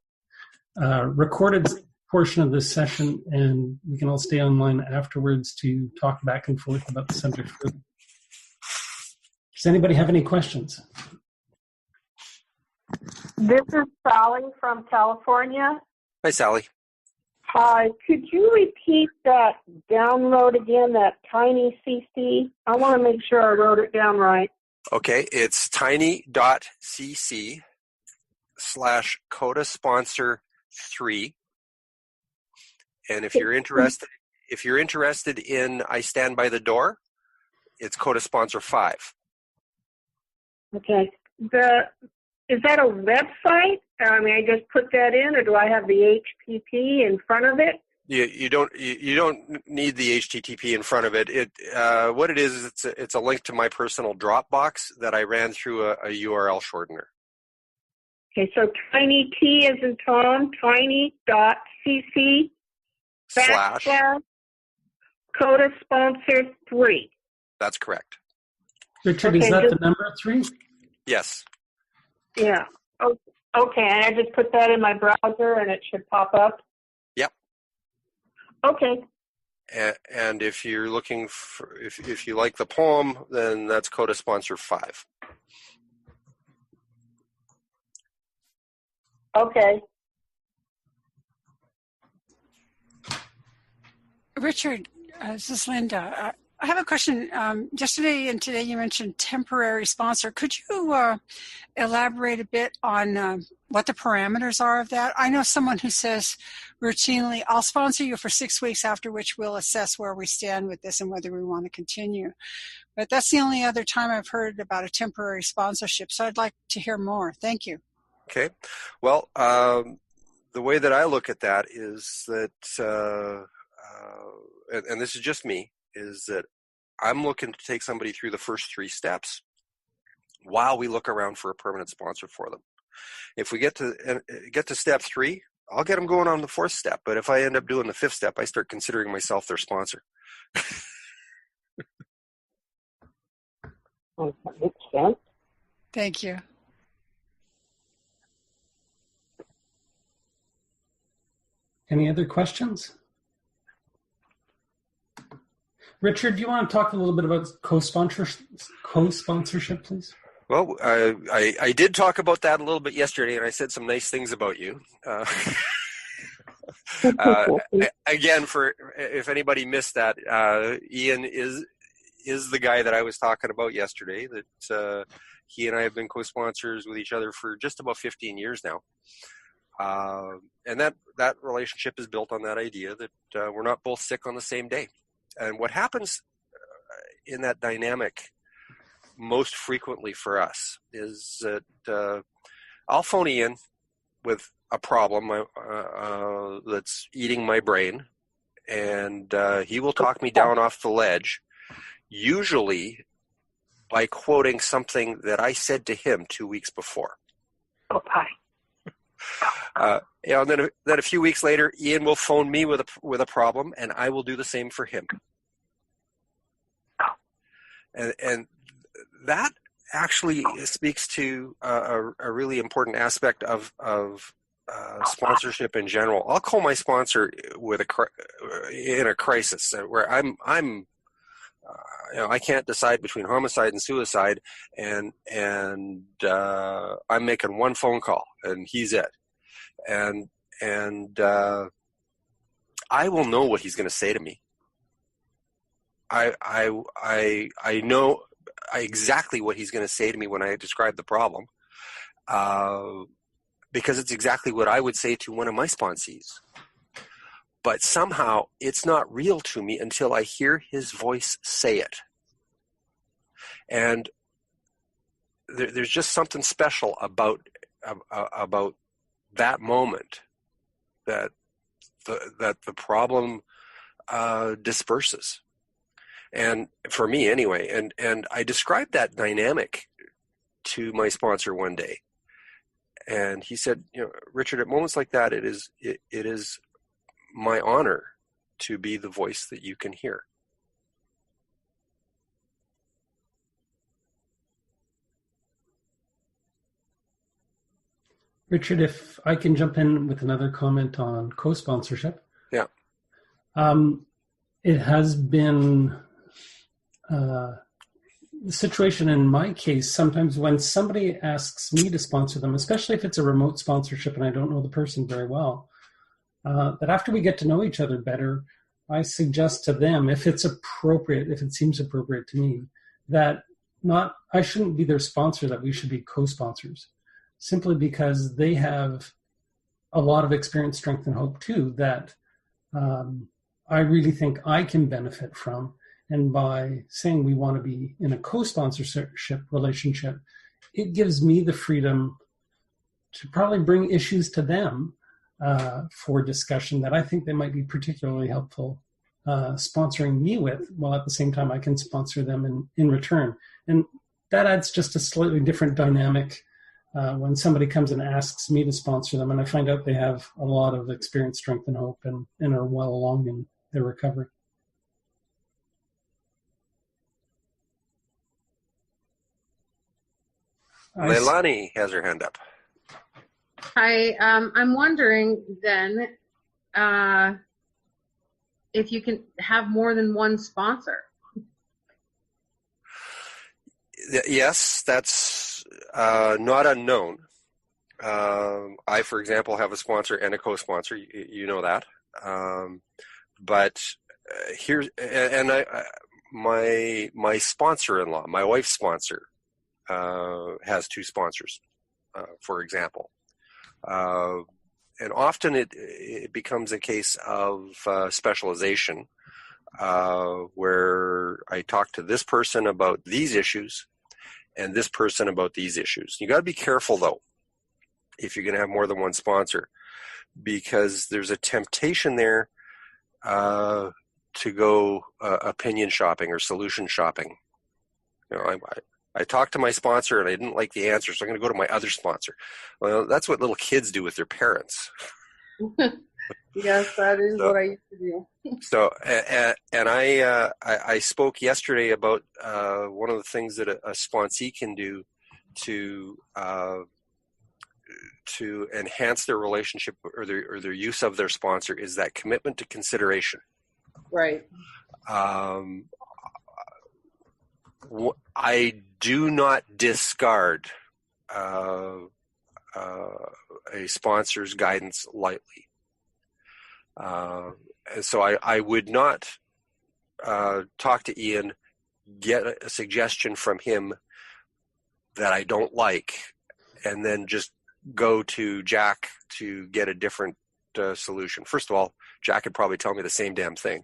recorded portion of this session, and we can all stay online afterwards to talk back and forth about the subject further. Does anybody have any questions? This is Sally from California. Hi, Sally. Hi, could you repeat that download again, that tiny CC? I want to make sure I wrote it down right. Okay, it's tiny.cc/CoDA sponsor 3. And if you're interested in I Stand by the Door, it's CoDA sponsor 5. Okay. Is that a website? I mean, I just put that in, or do I have the HTTP in front of it? You don't need the HTTP in front of it. What it is it's a link to my personal Dropbox that I ran through a URL shortener. Okay, so tiny T as in Tom, tiny.cc / CoDA sponsor 3. That's correct. Richard, is that the number 3? Yes. Yeah. Oh, okay, and I just put that in my browser and it should pop up? Yep. Okay. And if you're looking for, if you like the poem, then that's CoDA sponsor 5. Okay. Richard, this is Linda. I have a question. Yesterday and today you mentioned temporary sponsor. Could you elaborate a bit on what the parameters are of that? I know someone who says routinely, I'll sponsor you for 6 weeks, after which we'll assess where we stand with this and whether we want to continue. But that's the only other time I've heard about a temporary sponsorship, so I'd like to hear more. Thank you. Okay. Well, the way that I look at that is that, and this is just me, is that I'm looking to take somebody through the first 3 steps while we look around for a permanent sponsor for them. If we get to step 3, I'll get them going on the 4th step. But if I end up doing the 5th step, I start considering myself their sponsor. That makes sense. Thank you. Any other questions? Richard, do you want to talk a little bit about co-sponsorship, please? Well, I did talk about that a little bit yesterday, and I said some nice things about you. Again, for if anybody missed that, Ian is the guy that I was talking about yesterday. That he and I have been co-sponsors with each other for just about 15 years now, and that relationship is built on that idea that we're not both sick on the same day. And what happens in that dynamic most frequently for us is that I'll phone Ian with a problem that's eating my brain, and he will talk me down off the ledge, usually by quoting something that I said to him 2 weeks before. Oh, hi. And then a few weeks later, Ian will phone me with a problem, and I will do the same for him. And that actually speaks to a really important aspect of sponsorship in general. I'll call my sponsor in a crisis where I'm I can't decide between homicide and suicide, and I'm making one phone call, and he's it. And I will know what he's going to say to me. I know exactly what he's going to say to me when I describe the problem, because it's exactly what I would say to one of my sponsees. But somehow it's not real to me until I hear his voice say it. And there's just something special about that moment that the problem disperses. And for me anyway, and I described that dynamic to my sponsor one day. And he said, Ritchard, at moments like that, it is my honor to be the voice that you can hear. Ritchard, if I can jump in with another comment on co-sponsorship. Yeah. It has been the situation in my case, sometimes when somebody asks me to sponsor them, especially if it's a remote sponsorship and I don't know the person very well, that after we get to know each other better, I suggest to them, if it's appropriate, if it seems appropriate to me, that I shouldn't be their sponsor, that we should be co-sponsors, simply because they have a lot of experience, strength, and hope too, that I really think I can benefit from. And by saying we want to be in a co-sponsorship relationship, it gives me the freedom to probably bring issues to them for discussion that I think they might be particularly helpful sponsoring me with, while at the same time I can sponsor them in return. And that adds just a slightly different dynamic when somebody comes and asks me to sponsor them and I find out they have a lot of experience, strength, and hope and are well along in their recovery. Leilani has her hand up. Hi, I'm wondering then if you can have more than one sponsor. Yes, that's not unknown. I, for example, have a sponsor and a co-sponsor. You know that. But here's, and my sponsor-in-law, my wife's sponsor, has two sponsors, for example. And often it becomes a case of specialization, where I talk to this person about these issues and this person about these issues. You got to be careful, though, if you're going to have more than one sponsor, because there's a temptation there to go opinion shopping or solution shopping. I talked to my sponsor and I didn't like the answer, so I'm going to go to my other sponsor. Well, that's what little kids do with their parents. Yes, that is what I used to do. So, and I spoke yesterday about one of the things that a sponsee can do to enhance their relationship or their use of their sponsor is that commitment to consideration. Right. I do not discard a sponsor's guidance lightly. And so I would not talk to Ian, get a suggestion from him that I don't like, and then just go to Jack to get a different solution. First of all, Jack could probably tell me the same damn thing.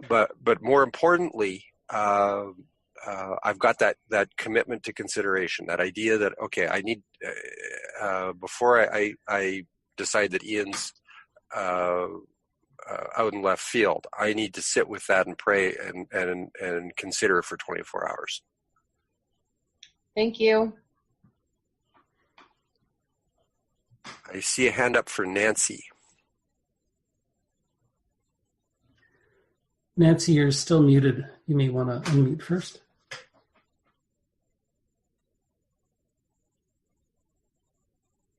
But more importantly, I've got that commitment to consideration, that idea that, okay, I need, before I decide that Ian's out in left field, I need to sit with that and pray and consider it for 24 hours. Thank you. I see a hand up for Nancy. Nancy, you're still muted. You may want to unmute first.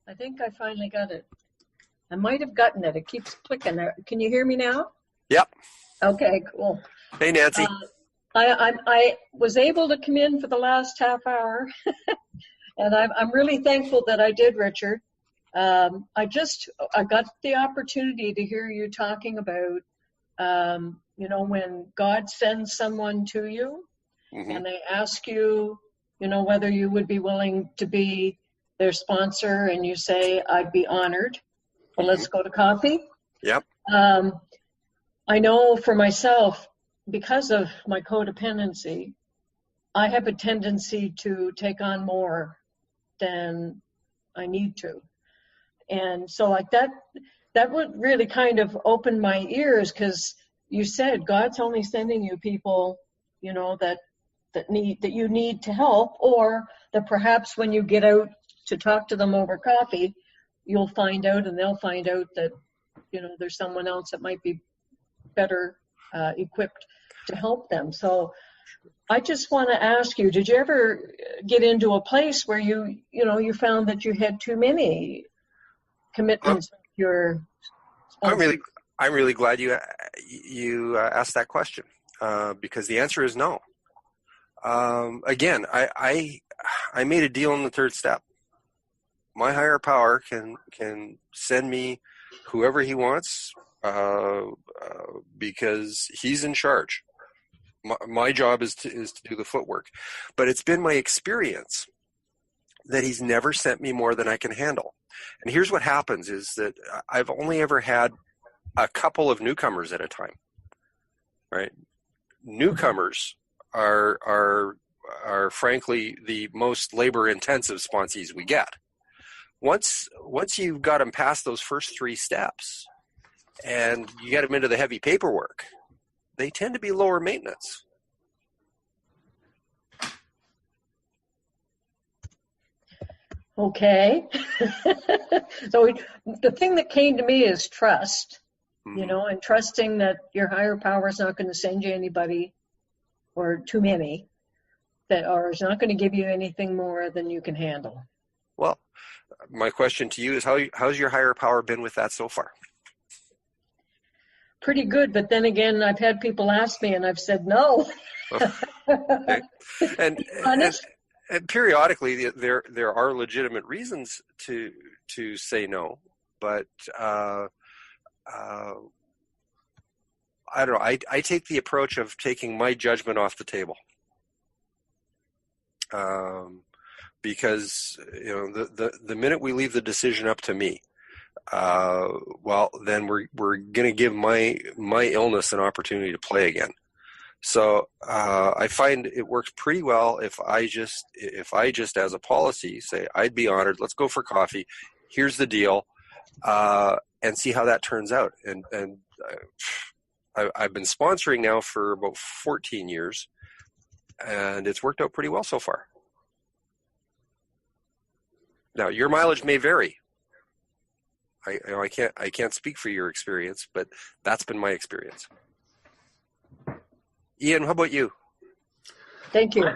I think I finally got it. I might have gotten it. It keeps clicking. Can you hear me now? Yep. Okay, cool. Hey, Nancy. I was able to come in for the last half hour, and I'm really thankful that I did, Ritchard. I got the opportunity to hear you talking about, when God sends someone to you and they ask you, whether you would be willing to be their sponsor, and you say, I'd be honored, but let's go to coffee. Yep. I know for myself, because of my codependency, I have a tendency to take on more than I need to. And so like that would really kind of open my ears, because you said God's only sending you people, that you need to help, or that perhaps when you get out to talk to them over coffee, you'll find out, and they'll find out that, there's someone else that might be better equipped to help them. So I just want to ask you, did you ever get into a place where you found that you had too many commitments with your sponsor? I'm really glad you asked that question, because the answer is no. Again, I made a deal in the third step. My higher power can send me whoever he wants, because he's in charge. My job is to do the footwork. But it's been my experience that he's never sent me more than I can handle. And here's what happens is that I've only ever had a couple of newcomers at a time, right? Newcomers are frankly the most labor-intensive sponsees we get. Once you've got them past those first three steps and you get them into the heavy paperwork, they tend to be lower maintenance. Okay. So the thing that came to me is trust, and trusting that your higher power is not going to send you anybody or too many, or is not going to give you anything more than you can handle. Well, my question to you is how's your higher power been with that so far? Pretty good, but then again, I've had people ask me and I've said no. Okay. And periodically there are legitimate reasons to say no, but I don't know. I take the approach of taking my judgment off the table, because the minute we leave the decision up to me, then we're going to give my illness an opportunity to play again. So I find it works pretty well if I just as a policy say, I'd be honored, let's go for coffee, here's the deal, and see how that turns out. And I've been sponsoring now for about 14 years, and it's worked out pretty well so far. Now your mileage may vary. I can't speak for your experience, but that's been my experience. Ian, how about you? Thank you.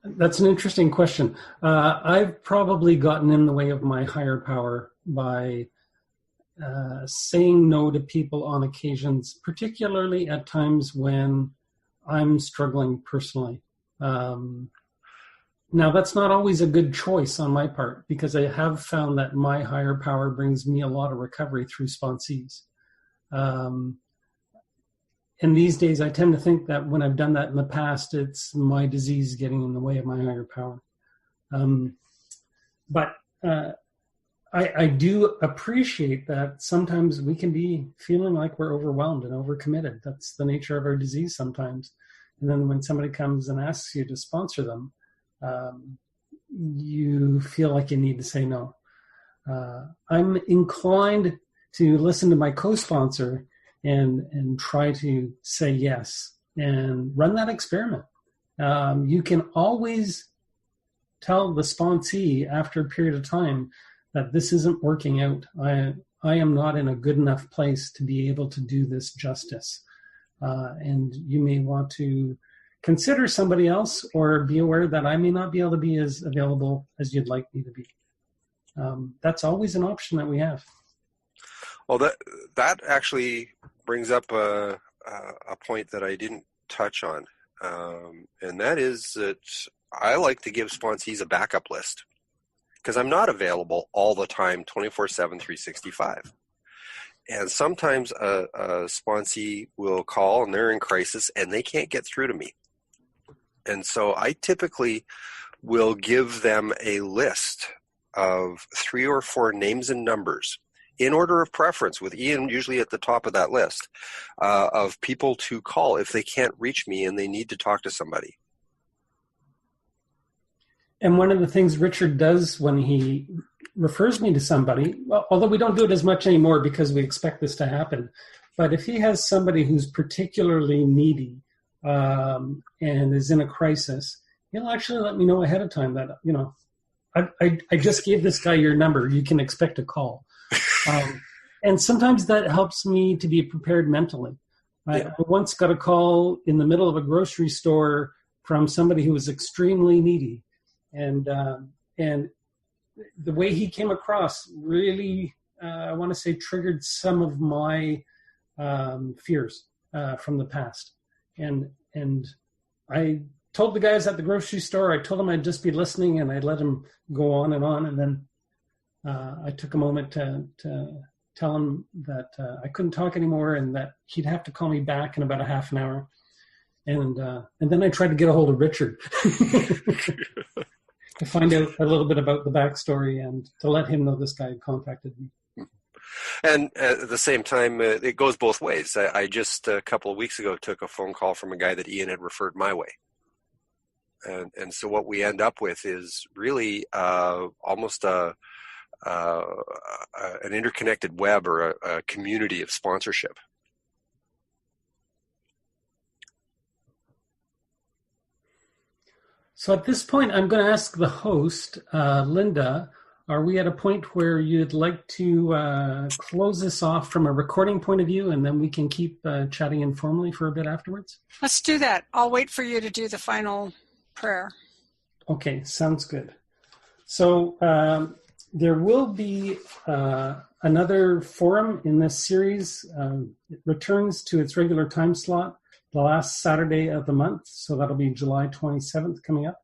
That's an interesting question. I've probably gotten in the way of my higher power by saying no to people on occasions, particularly at times when I'm struggling personally. Now, that's not always a good choice on my part, because I have found that my higher power brings me a lot of recovery through sponsees. And these days, I tend to think that when I've done that in the past, it's my disease getting in the way of my higher power. But I do appreciate that sometimes we can be feeling like we're overwhelmed and overcommitted. That's the nature of our disease sometimes. And then when somebody comes and asks you to sponsor them, you feel like you need to say no. I'm inclined to listen to my co-sponsor and try to say yes and run that experiment. You can always tell the sponsee after a period of time that this isn't working out. I am not in a good enough place to be able to do this justice. And you may want to consider somebody else, or be aware that I may not be able to be as available as you'd like me to be. That's always an option that we have. Well, that actually brings up a point that I didn't touch on, and that is that I like to give sponsees a backup list, because I'm not available all the time, 24/7, 365. And sometimes a sponsee will call and they're in crisis and they can't get through to me. And so I typically will give them a list of 3 or 4 names and numbers in order of preference, with Ian usually at the top of that list, of people to call if they can't reach me and they need to talk to somebody. And one of the things Ritchard does when he refers me to somebody, well, although we don't do it as much anymore because we expect this to happen, but if he has somebody who's particularly needy and is in a crisis, he'll actually let me know ahead of time that, you know, I just gave this guy your number. You can expect a call. And sometimes that helps me to be prepared mentally. I once got a call in the middle of a grocery store from somebody who was extremely needy. And the way he came across really, I want to say, triggered some of my fears from the past. And I told the guys at the grocery store, I told them I'd just be listening, and I let him go on. And then I took a moment to tell him that I couldn't talk anymore and that he'd have to call me back in about a half an hour. And then I tried to get a hold of Ritchard to find out a little bit about the backstory and to let him know this guy had contacted me. And at the same time, it goes both ways. I just a couple of weeks ago took a phone call from a guy that Ian had referred my way. And so what we end up with is really almost an interconnected web or a community of sponsorship. So at this point, I'm going to ask the host, Linda, are we at a point where you'd like to close this off from a recording point of view, and then we can keep chatting informally for a bit afterwards? Let's do that. I'll wait for you to do the final prayer. Okay, sounds good. So there will be another forum in this series. It returns to its regular time slot the last Saturday of the month, so that'll be July 27th coming up.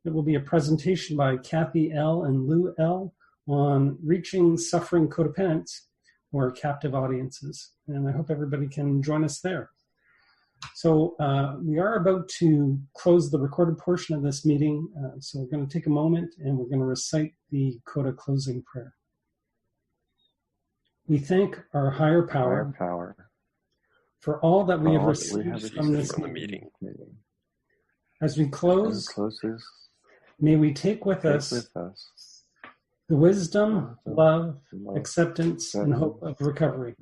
It will be a presentation by Kathy L. and Lou L. on reaching suffering codependents or captive audiences, and I hope everybody can join us there. So we are about to close the recorded portion of this meeting, so we're going to take a moment and we're going to recite the CoDA closing prayer. We thank our higher power for all that we have received from this meeting. As we close, may we take with us the wisdom, love, acceptance, and hope of recovery.